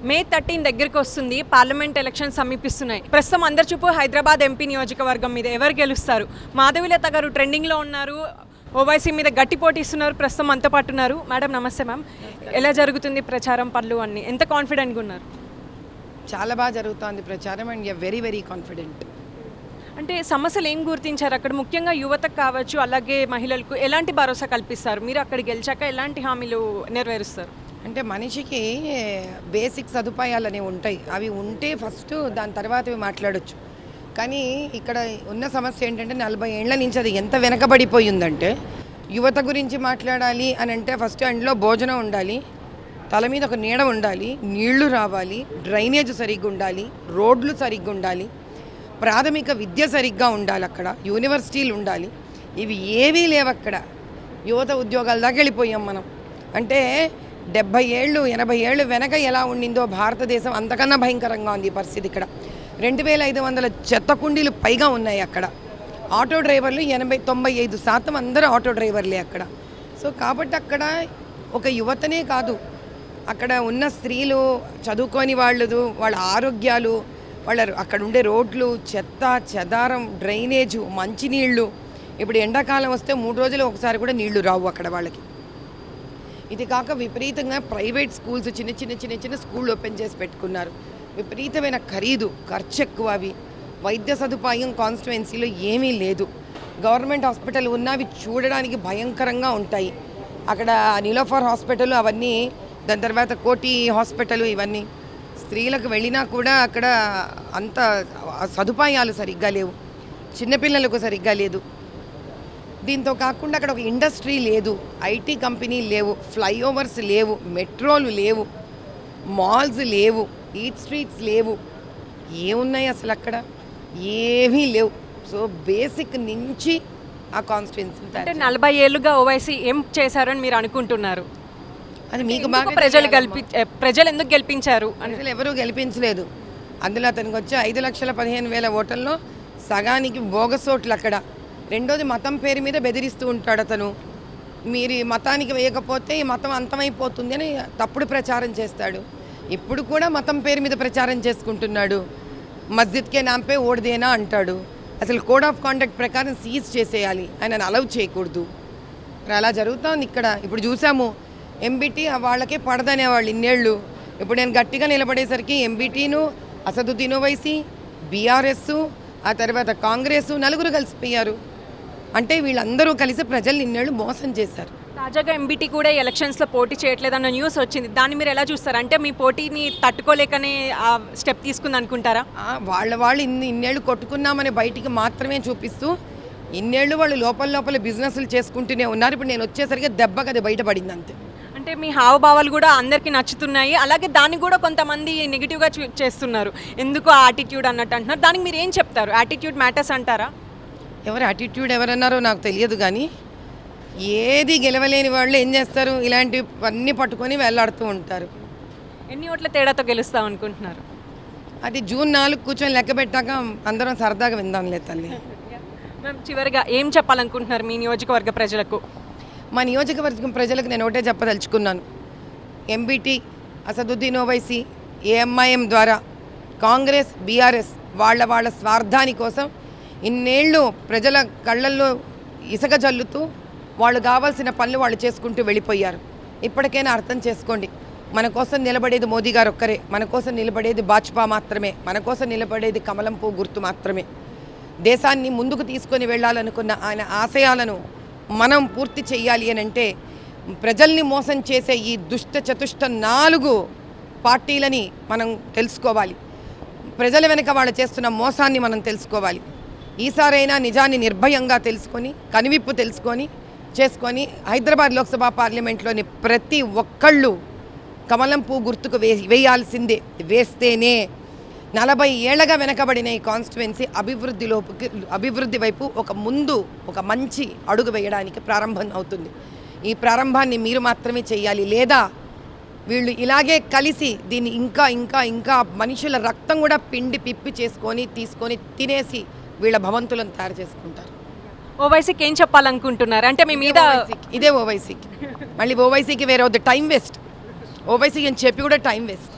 మే 13 దగ్గరికి వస్తుంది. Parliament election సమీపిస్తున్నాయి. ప్రస్తుతం అందరి చూపు హైదరాబాద్ ఎంపీ నియోజకవర్గం మీద ఎవరు గెలుస్తారు. మాధవిలత గారు ట్రెండింగ్లో ఉన్నారు. ఓవైసీ మీద గట్టి పోటీ ఇస్తున్నారు. ప్రస్తుతం మనతో పాటు ఉన్నారు. మేడం నమస్తే మ్యామ్. ఎలా జరుగుతుంది ప్రచారం పనులు అన్నీ, ఎంత కాన్ఫిడెంట్గా ఉన్నారు? చాలా బాగా జరుగుతుంది ప్రచారం and you very very confident. అంటే సమస్యలు ఏం గుర్తించారు అక్కడ? ముఖ్యంగా యువతకు కావచ్చు, అలాగే మహిళలకు ఎలాంటి భరోసా కల్పిస్తారు? మీరు అక్కడ గెలిచాక ఎలాంటి హామీలు నెరవేరుస్తారు? అంటే మనిషికి బేసిక్ సదుపాయాలు అనేవి ఉంటాయి. అవి ఉంటే ఫస్ట్ దాని తర్వాత మాట్లాడొచ్చు. కానీ ఇక్కడ ఉన్న సమస్య ఏంటంటే 40 ఏళ్ల నుంచి అది ఎంత వెనకబడిపోయిందంటే, యువత గురించి మాట్లాడాలి అని అంటే ఫస్ట్ అందులో భోజనం ఉండాలి, తల మీద ఒక నీడ ఉండాలి, నీళ్లు రావాలి, డ్రైనేజ్ సరిగ్గా ఉండాలి, రోడ్లు సరిగ్గా ఉండాలి, ప్రాథమిక విద్య సరిగ్గా ఉండాలి, అక్కడ యూనివర్సిటీలు ఉండాలి. ఇవి ఏవీ లేవు అక్కడ. యువత ఉద్యోగాల దాకా వెళ్ళిపోయాం మనం. అంటే 70 ఏళ్ళు 80 ఏళ్ళు వెనక ఎలా ఉండిందో భారతదేశం అంతకన్నా భయంకరంగా ఉంది ఈ పరిస్థితి. ఇక్కడ 2500 చెత్త కుండీలు పైగా ఉన్నాయి అక్కడ. ఆటో డ్రైవర్లు 95% అందరూ ఆటో డ్రైవర్లే అక్కడ. సో కాబట్టి అక్కడ ఒక యువతనే కాదు, అక్కడ ఉన్న స్త్రీలు, చదువుకోని వాళ్ళ ఆరోగ్యాలు, అక్కడ ఉండే రోడ్లు, చెత్త చెదారం, డ్రైనేజు, మంచినీళ్ళు. ఇప్పుడు ఎండాకాలం వస్తే 3 రోజులు ఒకసారి కూడా నీళ్లు రావు అక్కడ వాళ్ళకి. ఇది కాక విపరీతంగా ప్రైవేట్ స్కూల్స్, చిన్న స్కూళ్ళు ఓపెన్ చేసి పెట్టుకున్నారు. విపరీతమైన ఖర్చు ఎక్కువ. అవి వైద్య సదుపాయం కాన్స్టిట్యుయెన్సీలో ఏమీ లేదు. గవర్నమెంట్ హాస్పిటల్ ఉన్నవి చూడడానికి భయంకరంగా ఉంటాయి. అక్కడ నీలోఫర్ హాస్పిటల్ అవన్నీ, దాని తర్వాత కోటి హాస్పిటల్, ఇవన్నీ స్త్రీలకు వెళ్ళినా కూడా అక్కడ అంత సదుపాయాలు సరిగ్గా లేవు, చిన్నపిల్లలకు సరిగ్గా లేదు. దీంతో కాకుండా అక్కడ ఒక ఇండస్ట్రీ లేదు, ఐటీ కంపెనీ లేవు, ఫ్లైఓవర్స్ లేవు, మెట్రోలు లేవు, మాల్స్ లేవు, ఈట్ స్ట్రీట్స్ లేవు. ఏమున్నాయి అసలు అక్కడ? ఏమీ లేవు. సో బేసిక్ నుంచి ఆ కాన్స్టిట్యుయెన్సీ అంటే 40 ఏళ్ళుగా ఓవైసీ ఏం చేశారని మీరు అనుకుంటున్నారు? అది మీకు బాగా ప్రజలు ఎందుకు గెలిపించారు? ప్రజలు ఎవరూ గెలిపించలేదు. అందులో అతనికి వచ్చే 5,15,000 ఓట్లలో సగానికి బోగస్ ఓట్లు అక్కడ. రెండోది మతం పేరు మీద బెదిరిస్తూ ఉంటాడు అతను. మీరు ఈ మతానికి వేయకపోతే ఈ మతం అంతమైపోతుంది అని తప్పుడు ప్రచారం చేస్తాడు. ఇప్పుడు కూడా మతం పేరు మీద ప్రచారం చేసుకుంటున్నాడు. మస్జిద్కే నాంపే ఓడిదేనా అంటాడు. అసలు కోడ్ ఆఫ్ కాండక్ట్ ప్రకారం సీజ్ చేసేయాలి, ఆయనను అలౌ చేయకూడదు. అలా జరుగుతోంది ఇక్కడ. ఇప్పుడు చూసాము, ఎంబీటీ వాళ్ళకే పడదనేవాళ్ళు ఇన్నేళ్ళు. ఇప్పుడు నేను గట్టిగా నిలబడేసరికి ఎంబీటీను, అసదుద్దీన్ ఓవైసీ, బీఆర్ఎస్, ఆ తర్వాత కాంగ్రెస్ నలుగురు కలిసిపోయారు. అంటే వీళ్ళందరూ కలిసి ప్రజల్ని ఇన్నేళ్ళు మోసం చేశారు. తాజాగా ఎంబీటీ కూడా ఎలక్షన్స్లో పోటీ చేయట్లేదన్న న్యూస్ వచ్చింది. దాన్ని మీరు ఎలా చూస్తారు? అంటే మీ పోటీని తట్టుకోలేకనే ఆ స్టెప్ తీసుకుంది అనుకుంటారా? వాళ్ళు ఇన్నేళ్ళు కొట్టుకున్నామని బయటికి మాత్రమే చూపిస్తూ ఇన్నేళ్ళు వాళ్ళు లోపల బిజినెస్లు చేసుకుంటూనే ఉన్నారు. ఇప్పుడు నేను వచ్చేసరికి దెబ్బకి అది బయటపడింది అంతే. అంటే మీ హావభావాలు కూడా అందరికీ నచ్చుతున్నాయి, అలాగే దాన్ని కూడా కొంతమంది నెగిటివ్గా చేస్తున్నారు. ఎందుకు యాటిట్యూడ్ అన్నట్టు అంటున్నారు. దానికి మీరు ఏం చెప్తారు? యాటిట్యూడ్ మ్యాటర్స్ అంటారా? ఎవరు యాటిట్యూడ్ ఎవరన్నారో నాకు తెలియదు, కానీ ఏది గెలవలేని వాళ్ళు ఏం చేస్తారు, ఇలాంటివన్నీ పట్టుకొని వెళ్ళాడుతూ ఉంటారు. ఎన్ని ఓట్ల తేడాతో గెలుస్తాం అనుకుంటున్నారు? అది జూన్ 4 కూర్చొని లెక్క పెట్టాక అందరం సరదాగా విందాంలే తల్లి. మ్యామ్, చివరిగా ఏం చెప్పాలనుకుంటున్నారు మీ నియోజకవర్గ ప్రజలకు? మా నియోజకవర్గం ప్రజలకు నేను ఒకటే చెప్పదలుచుకున్నాను. ఎంబీటీ, అసదుద్దీన్ ఓవైసీ, ఏఎంఐఎం ద్వారా కాంగ్రెస్, బీఆర్ఎస్ వాళ్ళ స్వార్థాని కోసం ఇన్నేళ్ళు ప్రజల కళ్ళల్లో ఇసుక జల్లుతూ వాళ్ళు కావాల్సిన పనులు వాళ్ళు చేసుకుంటూ వెళ్ళిపోయారు. ఇప్పటికైనా అర్థం చేసుకోండి, మన కోసం నిలబడేది మోదీ గారు ఒక్కరే, మన కోసం నిలబడేది భాజపా మాత్రమే, మన కోసం నిలబడేది కమలం పువ్వు గుర్తు మాత్రమే. దేశాన్ని ముందుకు తీసుకొని వెళ్ళాలనుకున్న ఆయన ఆశయాలను మనం పూర్తి చెయ్యాలి అని అంటే ప్రజల్ని మోసం చేసే ఈ చతుష్ట 4 పార్టీలని మనం తెలుసుకోవాలి. ప్రజల వెనుక వాళ్ళు చేస్తున్న మోసాన్ని మనం తెలుసుకోవాలి. ఈసారైనా నిజాన్ని నిర్భయంగా తెలుసుకొని, కనివిప్పు చేసుకొని హైదరాబాద్ లోక్సభ పార్లమెంట్లోని ప్రతి ఒక్కళ్ళు కమలం పువ్వు గుర్తుకు వేయాల్సిందే. వేస్తేనే 40 ఏళ్లగా వెనకబడిన ఈ కాన్స్టిట్యుయెన్సీ అభివృద్ధి వైపు ఒక మంచి అడుగు వేయడానికి ప్రారంభం అవుతుంది. ఈ ప్రారంభాన్ని మీరు మాత్రమే చేయాలి. లేదా వీళ్ళు ఇలాగే కలిసి దీన్ని ఇంకా మనుషుల రక్తం కూడా పిండి పిప్పి తీసుకొని తినేసి వీళ్ళ భవంతులను తయారు చేసుకుంటారు. ఓవైసీకి ఏం చెప్పాలనుకుంటున్నారు? అంటే మీ మీద ఇదే ఓవైసీకి మళ్ళీ ఓవైసీకి వేరే టైం వేస్ట్. ఓవైసీకి అని చెప్పి కూడా టైం వేస్ట్.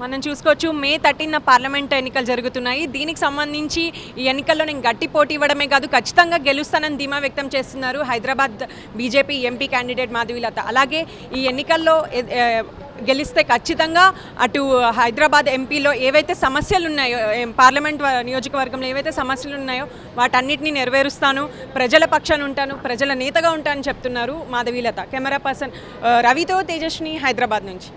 మనం చూసుకోవచ్చు మే 13న పార్లమెంట్ ఎన్నికలు జరుగుతున్నాయి. దీనికి సంబంధించి ఈ ఎన్నికల్లో నేను గట్టి పోటీ ఇవ్వడమే కాదు ఖచ్చితంగా గెలుస్తానని ధీమా వ్యక్తం చేస్తున్నారు Hyderabad BJP MP candidate Madhavi Latha. అలాగే ఈ ఎన్నికల్లో గెలిస్తే ఖచ్చితంగా అటు హైదరాబాద్ ఎంపీలో ఏవైతే సమస్యలు ఉన్నాయో పార్లమెంట్ నియోజకవర్గంలో ఏవైతే సమస్యలు ఉన్నాయో వాటన్నిటిని నెరవేరుస్తాను, ప్రజల పక్షాన ఉంటాను, ప్రజల నేతగా ఉంటానని చెప్తున్నారు మాధవీలత. కెమెరా పర్సన్ రవితో తేజస్విని, హైదరాబాద్ నుంచి.